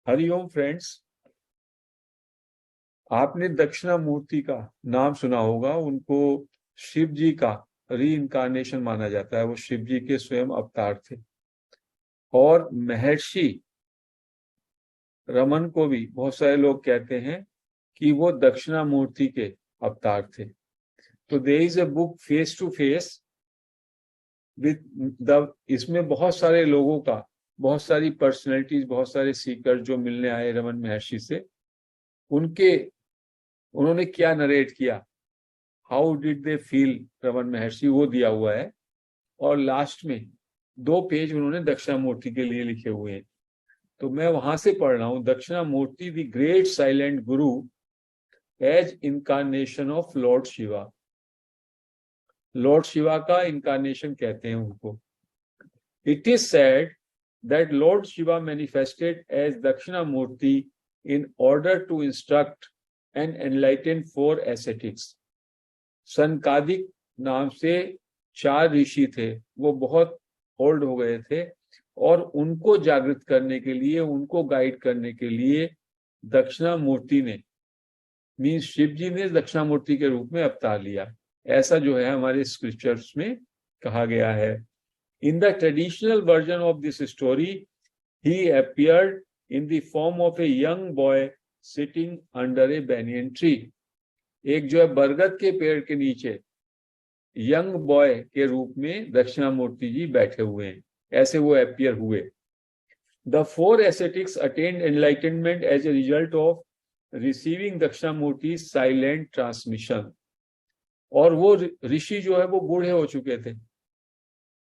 Hariom friends. आपने दक्षिणामूर्ति का नाम सुना होगा। उनको शिव जी का री इनकारनेशन माना जाता है। वो शिव जी के स्वयं अवतार थे। और महर्षि रमन को भी बहुत सारे लोग कहते हैं कि वो दक्षिणामूर्ति के अवतार थे। तो there is a book face to face with the, इसमें बहुत सारे लोगों का, बहुत सारी पर्सनैलिटीज, बहुत सारे सीकर जो मिलने आए रमन महर्षि से, उन्होंने क्या नरेट किया, how did they feel Raman महर्षि, वो दिया हुआ है। और लास्ट में 2 पेज उन्होंने दक्षिणामूर्ति के लिए लिखे हुए हैं। तो मैं वहां से पढ़ रहा हूं। Dakshinamurthy the great silent guru as incarnation of Lord Shiva. Lord Shiva का इनकारनेशन कहते हैं उनको। It is said that Lord Shiva manifested as Dakshinamurti in order to instruct and enlighten 4 ascetics. सनकादिक नाम से 4 ऋषि थे। वो बहुत ओल्ड हो गए थे और उनको जागृत करने के लिए, उनको गाइड करने के लिए दक्षिणामूर्ति ने, मीन्स शिव जी ने दक्षिणामूर्ति के रूप में अवतार लिया। ऐसा जो है हमारे स्क्रिप्चर्स में कहा गया है। In the traditional version of this story, he appeared in the form of a young boy sitting under a banyan tree. एक जो है बरगद के पेड़ के नीचे यंग बॉय के रूप में दक्षिणामूर्ति जी बैठे हुए हैं। ऐसे वो अपीयर हुए। The 4 ascetics attained enlightenment as a result of receiving दक्षिणामूर्ति's silent transmission. और वो ऋषि जो है वो बूढ़े हो चुके थे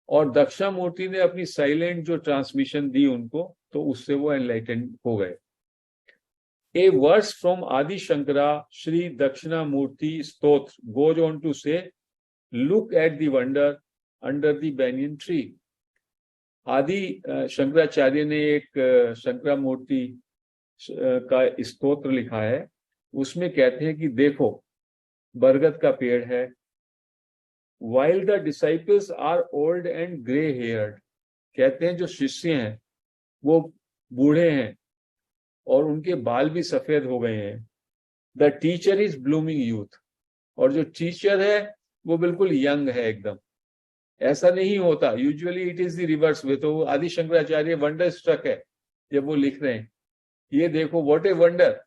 और दक्षिणामूर्ति ने अपनी साइलेंट जो ट्रांसमिशन दी उनको, तो उससे वो एनलाइटेंड हो गए। ए वर्स फ्रॉम आदि शंकरा श्री दक्षिणामूर्ति स्तोत्र गोज ऑन टू से, look at the wonder under the banyan tree. आदि शंकराचार्य ने एक शंकरामूर्ति का स्तोत्र लिखा है। उसमें कहते हैं कि देखो बरगद का पेड़ है। While the disciples are old and grey-haired, कहते हैं जो शिष्य हैं वो बूढ़े हैं और उनके बाल भी सफेद हो गए हैं। The teacher is blooming youth, और जो टीचर है वो बिल्कुल यंग है एकदम। ऐसा नहीं होता, usually it is the reverse way. तो आदि शंकराचार्य वंडर स्ट्रक है जब वो लिख रहे हैं। ये देखो व्हाट ए वंडर,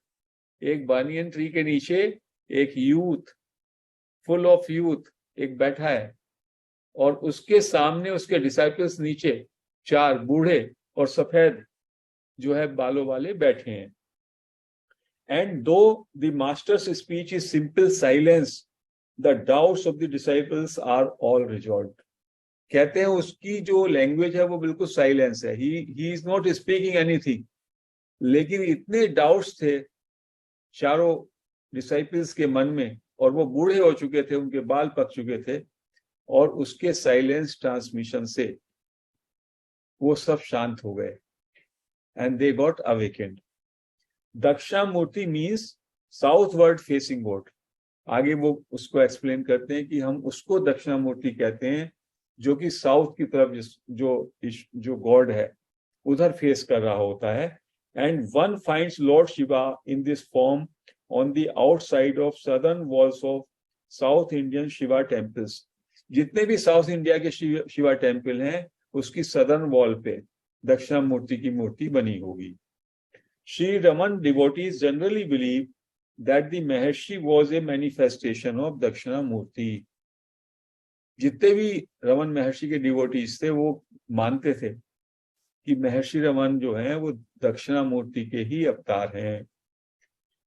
एक बानियन ट्री के नीचे एक यूथ, फुल ऑफ यूथ एक बैठा है और उसके सामने उसके डिसाइपल्स नीचे 4 बूढ़े और सफेद जो है बालों वाले बैठे हैं। And though the master's speech is simple silence, the doubts of the disciples are all resolved. कहते हैं उसकी जो लैंग्वेज है वो बिल्कुल साइलेंस है। He is not speaking anything, लेकिन इतने डाउट्स थे चारों डिसाइपल्स के मन में, और वो बूढ़े हो चुके थे, उनके बाल पक चुके थे, और उसके साइलेंस ट्रांसमिशन से वो सब शांत हो गए and they got awakened. Dakshinamurthy means southward facing god. आगे वो उसको एक्सप्लेन करते हैं कि हम उसको दक्षिणामूर्ति कहते हैं जो कि साउथ की तरफ जो गॉड है उधर फेस कर रहा होता है। And one finds Lord Shiva in this form on the outside of southern walls of South Indian Shiva temples. जितने भी साउथ इंडिया के शिवा टेम्पल हैं उसकी सदर्न वॉल पे दक्षिणामूर्ति की मूर्ति बनी होगी। Shri Raman devotees generally believe that the Maharshi was a manifestation of Dakshinamurthy. जितने भी रमन महर्षि के डिवोटीज थे वो मानते थे कि महर्षि रमन जो हैं वो दक्षिणामूर्ति के ही अवतार हैं।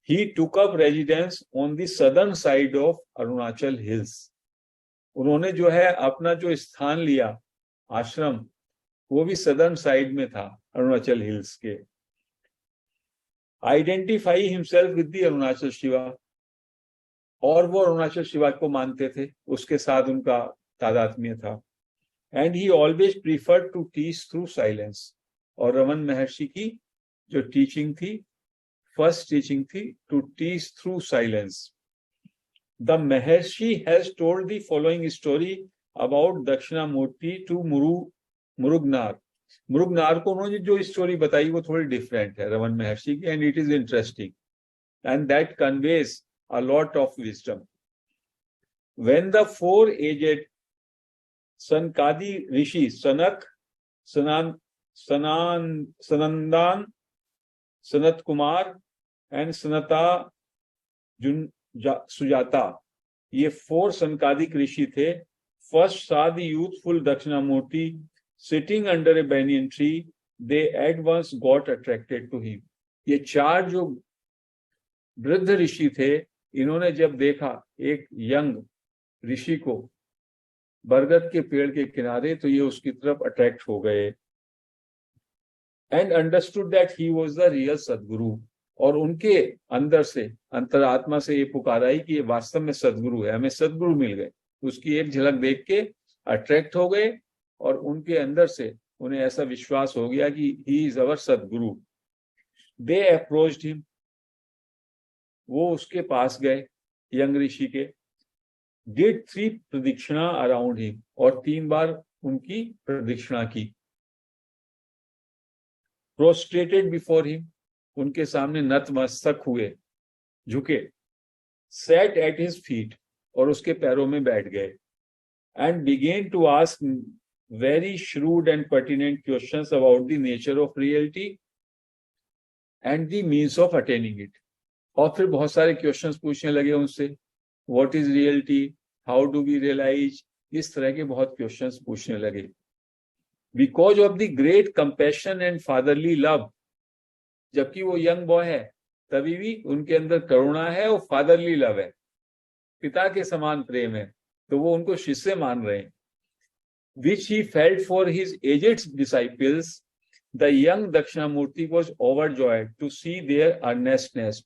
He took up residence on the southern side of Arunachal Hills. उन्होंने जो है अपना जो स्थान लिया आश्रम, वो भी सदर्न साइड में था अरुणाचल हिल्स के। Identify himself with the Arunachal Shiva, और वो अरुणाचल शिवा को मानते थे, उसके साथ उनका तादात्म्य था। And he always preferred to teach through silence. और रमन महर्षि की जो टीचिंग थी, फर्स्ट टीचिंग थी to teach through silence. The Maharshi has told the following story about Dakshinamurthy to Muruganar Muruganar को उन्होंने जो स्टोरी बताई वो थोड़ी डिफरेंट है रमन महर्षि की, and it is interesting and that conveys a lot of wisdom. When the four aged Sankadi Rishi, Sanak, Sanandan, Sanat Kumar and Sanata Sujata, ये 4 संकादिक ऋषि थे. First saw the youthful Dakshinamurti sitting under a banyan tree. They at once got attracted to him. ये 4 जो वृद्ध ऋषि थे, इन्होंने जब देखा एक यंग ऋषि को बरगद के पेड़ के किनारे, तो ये उसकी तरफ अट्रैक्ट हो गए. And understood that he was the real सदगुरु. और उनके अंदर से, अंतरात्मा से ये पुकार आई कि ये वास्तव में सदगुरु है, हमें सदगुरु मिल गए. उसकी एक झलक देख के अट्रैक्ट हो गए और उनके अंदर से उन्हें ऐसा विश्वास हो गया कि ही इज अवर सदगुरु. दे अप्रोच्ड हिम, वो उसके पास गए यंग ऋषि के. डिड 3 प्रदक्षिणा अराउंड हिम, और 3 बार उनकी प्रदक्षिणा की. प्रोस्ट्रेटेड बिफोर हिम, उनके सामने नतमस्तक हुए, झुके. सेट एट हिज फीट, और उसके पैरों में बैठ गए. And began to ask very shrewd and pertinent questions about the nature of reality and the means of attaining it. और फिर बहुत सारे क्वेश्चंस पूछने लगे उनसे. What is reality, how do we realize, इस तरह के बहुत क्वेश्चंस पूछने लगे. Because of the great compassion and fatherly love, जबकि वो यंग बॉय है तभी भी उनके अंदर करुणा है और फादरली लव है, पिता के समान प्रेम है, तो वो उनको शिष्य मान रहे हैं. which he felt for his aged disciples, the young Dakshinamurti was overjoyed to see their earnestness,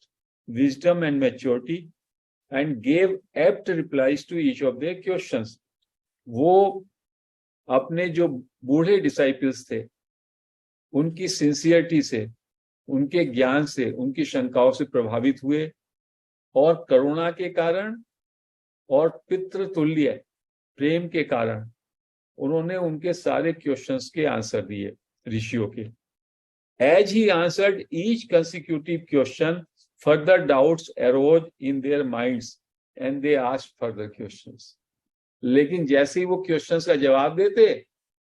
wisdom and maturity, and gave apt replies to each of their questions. वो अपने जो बूढ़े डिसाइपल्स थे उनकी सिंसियरिटी से, उनके ज्ञान से, उनकी शंकाओं से प्रभावित हुए, और करुणा के कारण और पितृतुल्य प्रेम के कारण उन्होंने उनके सारे क्वेश्चंस के आंसर दिए ऋषियों के. As he answered each consecutive question, further doubts arose in their minds and they asked further questions. लेकिन जैसे ही वो क्वेश्चंस का जवाब देते,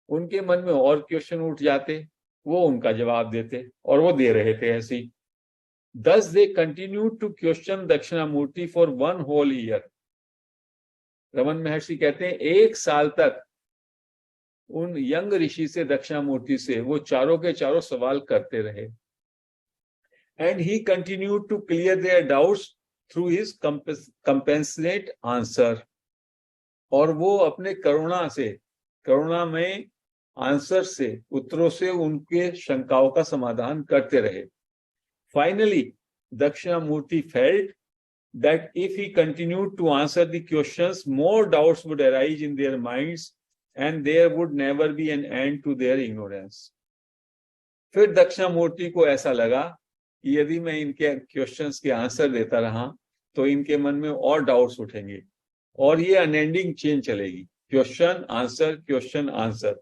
उनके मन में और क्वेश्चन उठ जाते, वो उनका जवाब देते, और वो दे रहे थे ऐसे ही. Thus they continued to question Dakshinamurti for 1 whole year. Raman महर्षि कहते हैं 1 साल तक उन यंग ऋषि से, दक्षिणामूर्ति से, वो चारों के चारों सवाल करते रहे. And he continued to clear their doubts through his compensate answer. और वो अपने करुणा में आंसर से, उत्तरों से उनके शंकाओं का समाधान करते रहे. Finally Dakshinamurthy felt that if he continued to answer the questions, more doubts would arise in their minds and there would never be an end to their ignorance. फिर दक्षिणामूर्ति को ऐसा लगा कि यदि मैं इनके क्वेश्चंस के आंसर देता रहा तो इनके मन में और डाउट्स उठेंगे और ये अनएंडिंग चेन चलेगी, question answer.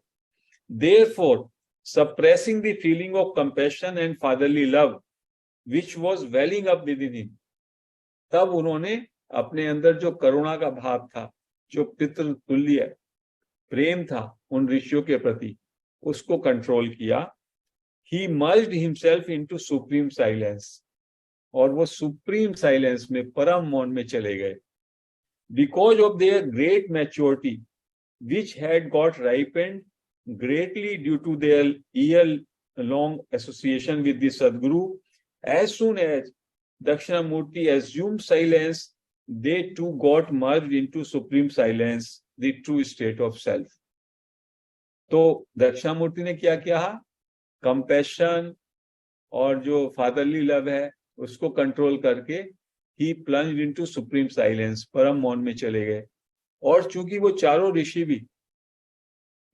Therefore, suppressing the feeling of compassion and fatherly love which was welling up within him, तब उन्होंने अपने अंदर जो करुणा का भाव था, जो पितृतुल्य प्रेम था उन ऋषियों के प्रति, उसको कंट्रोल किया. He merged himself into supreme silence, और वो सुप्रीम साइलेंस में, परम मौन में चले गए. Because of their great maturity, which had got ripened greatly due to their year-long association with the Sadguru, as soon as Dakshinamurti assumed silence, they too got merged into supreme silence, the true state of self. तो दक्षिणामूर्ति ने क्या किया? Compassion और जो fatherly love है उसको control करके ही plunged into supreme silence, परम मौन में चले गए. और चूंकि वो चारों ऋषि भी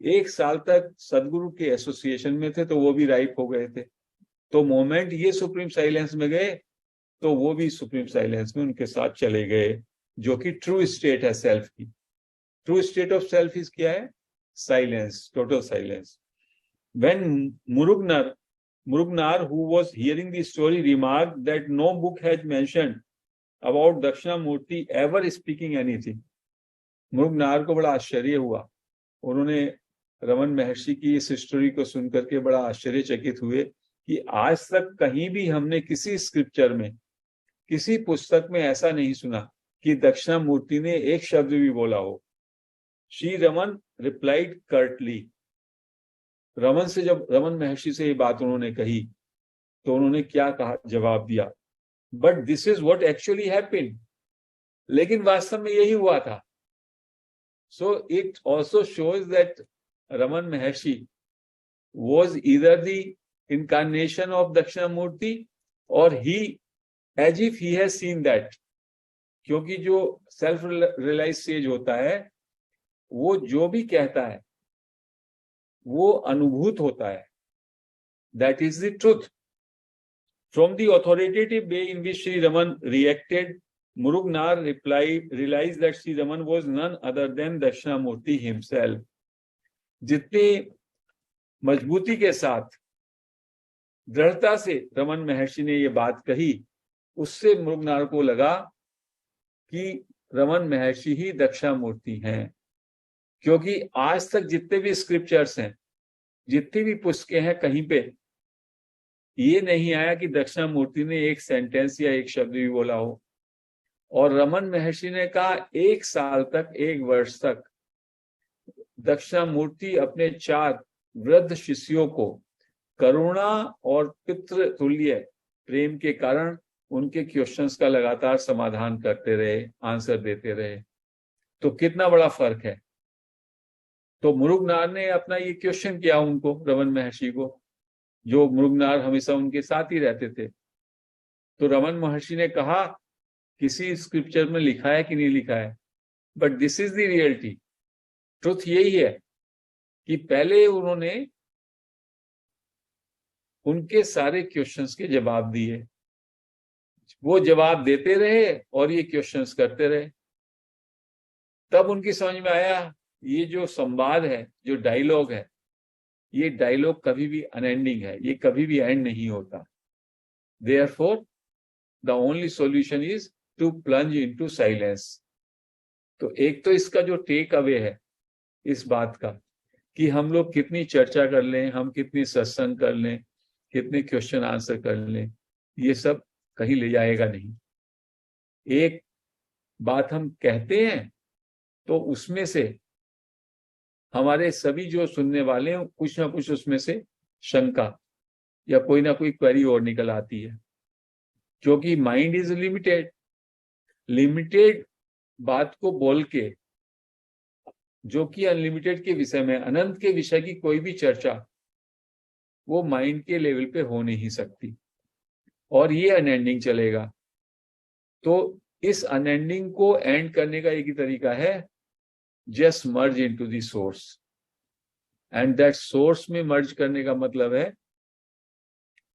1 साल तक सदगुरु के एसोसिएशन में थे तो वो भी राइप हो गए थे, तो मोमेंट ये सुप्रीम साइलेंस में गए तो वो भी सुप्रीम साइलेंस में उनके साथ चले गए, जो कि ट्रू स्टेट है सेल्फ की. True state of self is क्या है? Silence, total silence. When Murugnar, who was hearing the story, remarked that no book has mentioned about Dakshinamurti ever speaking anything. मुरुगनार को बड़ा आश्चर्य हुआ, उन्होंने रमन महर्षि की इस स्टोरी को सुनकर के बड़ा आश्चर्यचकित हुए कि आज तक कहीं भी हमने किसी स्क्रिप्चर में, किसी पुस्तक में ऐसा नहीं सुना कि दक्षिणामूर्ति ने एक शब्द भी बोला हो। श्री रमन रिप्लाइड कर्टली, रमन से जब रमन महर्षि से ये बात उन्होंने कही तो उन्होंने क्या कहा, जवाब दिया, but this is what actually happened, लेकिन वास्तव में यही हुआ था। So it also shows that Raman Maharshi was either the incarnation of Dakshinamurti or he, as if he has seen that, क्योंकि जो सेल्फ रियलाइज सेज होता है वो जो भी कहता है वो अनुभूत होता है, that is the truth. From the authoritative way in which Sri Raman reacted, Murugnar realized that Sri Raman was none other than Dakshinamurti himself. जितनी मजबूती के साथ, दृढ़ता से रमन महर्षि ने ये बात कही, उससे मृगनार को लगा कि रमन महर्षि ही दक्षिणामूर्ति हैं, क्योंकि आज तक जितने भी स्क्रिप्चर्स हैं, जितनी भी पुस्तकें हैं, कहीं पे ये नहीं आया कि दक्षिणामूर्ति ने एक सेंटेंस या एक शब्द भी बोला हो। और रमन महर्षि ने कहा 1 साल तक, 1 वर्ष तक दक्षिणामूर्ति अपने 4 वृद्ध शिष्यों को करुणा और पितृतुल्य प्रेम के कारण उनके क्वेश्चंस का लगातार समाधान करते रहे, आंसर देते रहे। तो कितना बड़ा फर्क है। तो मृगनार ने अपना ये क्वेश्चन किया उनको, रमन महर्षि को, जो मृगनार हमेशा उनके साथ ही रहते थे। तो रमन महर्षि ने कहा किसी स्क्रिप्चर में लिखा है कि नहीं लिखा है, but this is the reality. Truth यही है कि पहले उन्होंने उनके सारे क्वेश्चंस के जवाब दिए, वो जवाब देते रहे और ये क्वेश्चंस करते रहे। तब उनकी समझ में आया ये जो संवाद है, जो डायलॉग है, ये डायलॉग कभी भी अनएंडिंग है, ये कभी भी एंड नहीं होता। Therefore the only solution is to plunge into silence. तो एक तो इसका जो टेक अवे है इस बात का कि हम लोग कितनी चर्चा कर लें, हम कितनी सत्संग कर लें, कितने क्वेश्चन आंसर कर लें, ये सब कहीं ले जाएगा नहीं। एक बात हम कहते हैं तो उसमें से हमारे सभी जो सुनने वाले हैं कुछ ना कुछ उसमें से शंका या कोई ना कोई क्वेरी और निकल आती है, क्योंकि माइंड इज लिमिटेड। लिमिटेड बात को बोल के, जो कि अनलिमिटेड के विषय में, अनंत के विषय की कोई भी चर्चा वो माइंड के लेवल पे हो नहीं सकती और ये अनएंडिंग चलेगा। तो इस अनएंडिंग को एंड करने का एक ही तरीका है, just merge into the source. And that source में मर्ज करने का मतलब है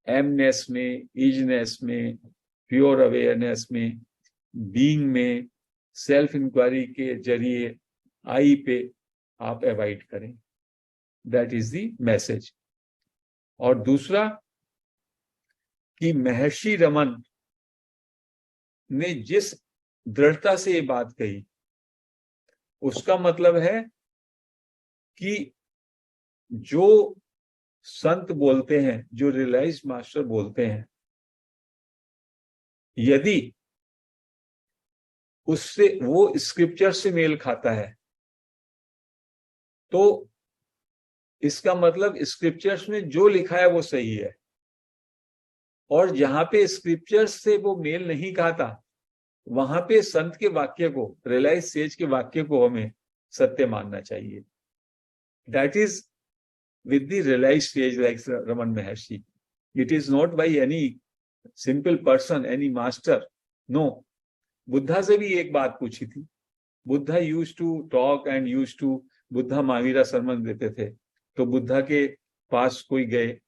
एमनेस में, इजनेस में, प्योर अवेयरनेस में, बीइंग में, सेल्फ इंक्वायरी के जरिए आई पे आप अवॉइड करें। That is the message. और दूसरा कि महर्षि रमन ने जिस दृढ़ता से ये बात कही, उसका मतलब है कि जो संत बोलते हैं, जो रियलाइज्ड मास्टर बोलते हैं, यदि उससे वो स्क्रिप्चर से मेल खाता है तो इसका मतलब स्क्रिप्चर्स में जो लिखा है वो सही है। और जहां पे स्क्रिप्चर्स से वो मेल नहीं खाता, वहां पे संत के वाक्य को, रियलाइज सेज के वाक्य को हमें सत्य मानना चाहिए। That is with the realise sages like Raman Maharshi. It is not by any simple person, any master, no. Buddha से भी एक बात पूछी थी। Buddha used to talk and used to, Buddha Mahavira sermon देते थे, तो बुद्धा के पास कोई गए,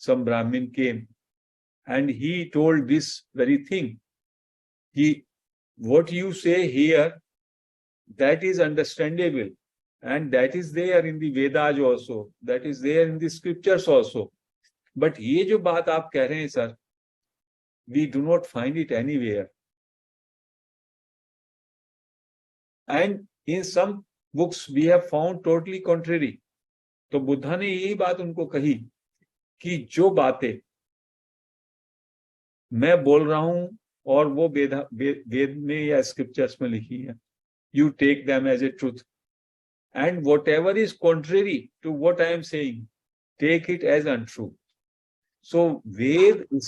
सम ब्राह्मण केम and he told this very thing, कि what you say here, that is understandable, and that is there in the Vedas also, that is there in the scriptures also. But ये जो बात आप कह रहे हैं sir, we do not find it anywhere. And in some books we have found totally contrary. तो बुद्धा ने यही बात उनको कही कि जो बातें मैं बोल रहा हूं और वो वेद में या स्क्रिप्चर्स में लिखी है, you take them as a truth, and whatever is contrary to what I am saying, take it as untrue. So Ved